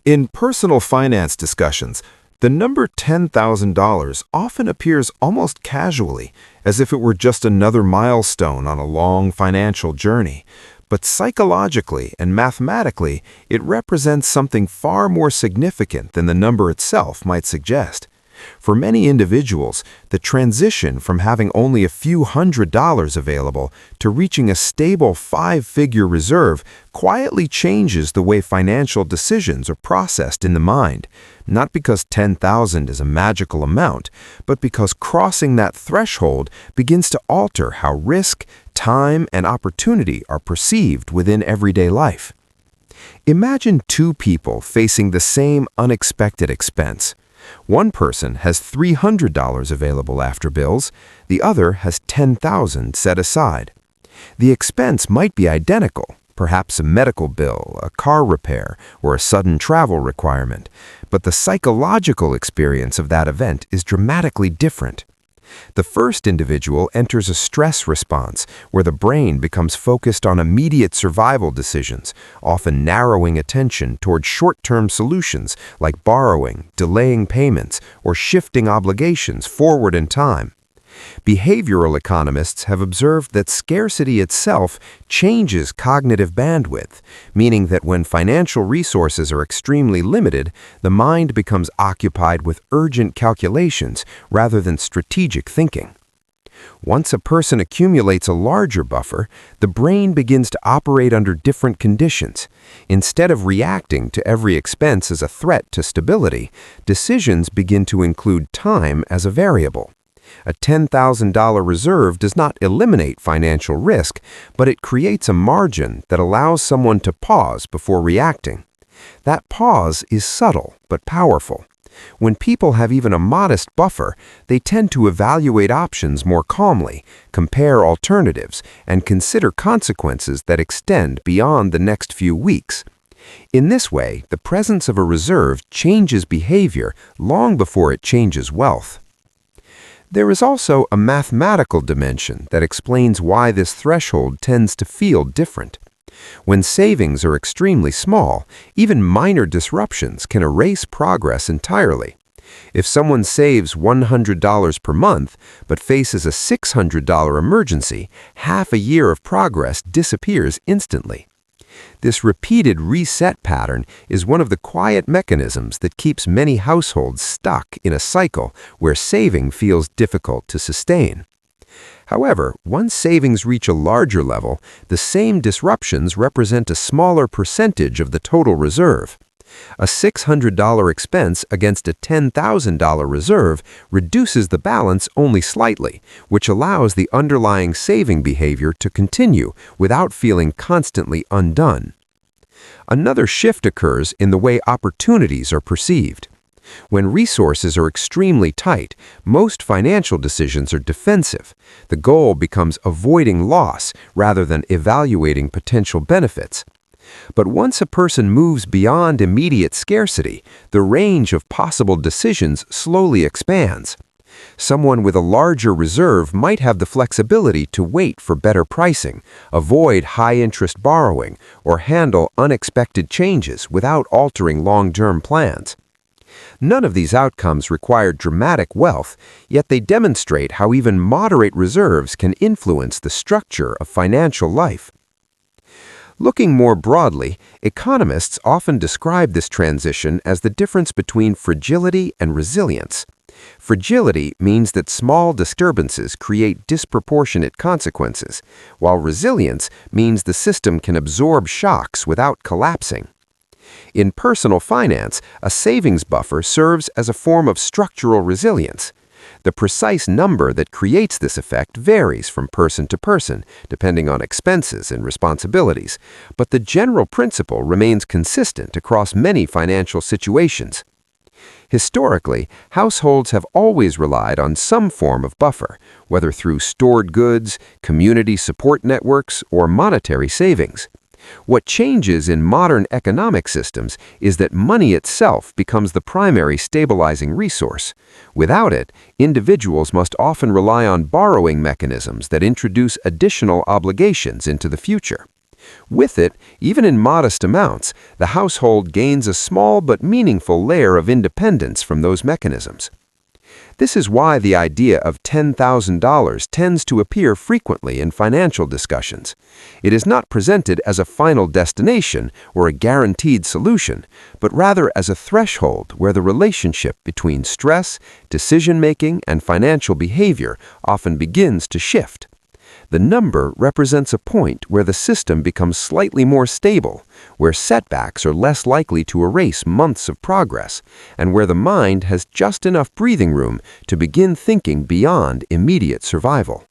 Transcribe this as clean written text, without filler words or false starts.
In personal finance discussions, the number $10,000 often appears almost casually, as if it were just another milestone on a long financial journey. But psychologically and mathematically, it represents something far more significant than the number itself might suggest. For many individuals, the transition from having only a few $100s available to reaching a stable five-figure reserve quietly changes the way financial decisions are processed in the mind, not because 10,000 is a magical amount, but because crossing that threshold begins to alter how risk, time, and opportunity are perceived within everyday life. Imagine two people facing the same unexpected expense. One person has $300 available after bills, the other has $10,000 set aside. The expense might be identical, perhaps a medical bill, a car repair, or a sudden travel requirement, but the psychological experience of that event is dramatically different. The first individual enters a stress response where the brain becomes focused on immediate survival decisions, often narrowing attention toward short-term solutions like borrowing, delaying payments, or shifting obligations forward in time. Behavioral economists have observed that scarcity itself changes cognitive bandwidth, meaning that when financial resources are extremely limited, the mind becomes occupied with urgent calculations rather than strategic thinking. Once a person accumulates a larger buffer, the brain begins to operate under different conditions. Instead of reacting to every expense as a threat to stability, decisions begin to include time as a variable. A $10,000 reserve does not eliminate financial risk, but it creates a margin that allows someone to pause before reacting. That pause is subtle but powerful. When people have even a modest buffer, they tend to evaluate options more calmly, compare alternatives, and consider consequences that extend beyond the next few weeks. In this way, the presence of a reserve changes behavior long before it changes wealth. There is also a mathematical dimension that explains why this threshold tends to feel different. When savings are extremely small, even minor disruptions can erase progress entirely. If someone saves $100 per month but faces a $600 emergency, half a year of progress disappears instantly. This repeated reset pattern is one of the quiet mechanisms that keeps many households stuck in a cycle where saving feels difficult to sustain. However, once savings reach a larger level, the same disruptions represent a smaller percentage of the total reserve. A $600 expense against a $10,000 reserve reduces the balance only slightly, which allows the underlying saving behavior to continue without feeling constantly undone. Another shift occurs in the way opportunities are perceived. When resources are extremely tight, most financial decisions are defensive. The goal becomes avoiding loss rather than evaluating potential benefits. But once a person moves beyond immediate scarcity, the range of possible decisions slowly expands. Someone with a larger reserve might have the flexibility to wait for better pricing, avoid high-interest borrowing, or handle unexpected changes without altering long-term plans. None of these outcomes require dramatic wealth, yet they demonstrate how even moderate reserves can influence the structure of financial life. Looking more broadly, economists often describe this transition as the difference between fragility and resilience. Fragility means that small disturbances create disproportionate consequences, while resilience means the system can absorb shocks without collapsing. In personal finance, a savings buffer serves as a form of structural resilience. The precise number that creates this effect varies from person to person, depending on expenses and responsibilities, but the general principle remains consistent across many financial situations. Historically, households have always relied on some form of buffer, whether through stored goods, community support networks, or monetary savings. What changes in modern economic systems is that money itself becomes the primary stabilizing resource. Without it, individuals must often rely on borrowing mechanisms that introduce additional obligations into the future. With it, even in modest amounts, the household gains a small but meaningful layer of independence from those mechanisms. This is why the idea of $10,000 tends to appear frequently in financial discussions. It is not presented as a final destination or a guaranteed solution, but rather as a threshold where the relationship between stress, decision-making, and financial behavior often begins to shift. The number represents a point where the system becomes slightly more stable, where setbacks are less likely to erase months of progress, and where the mind has just enough breathing room to begin thinking beyond immediate survival.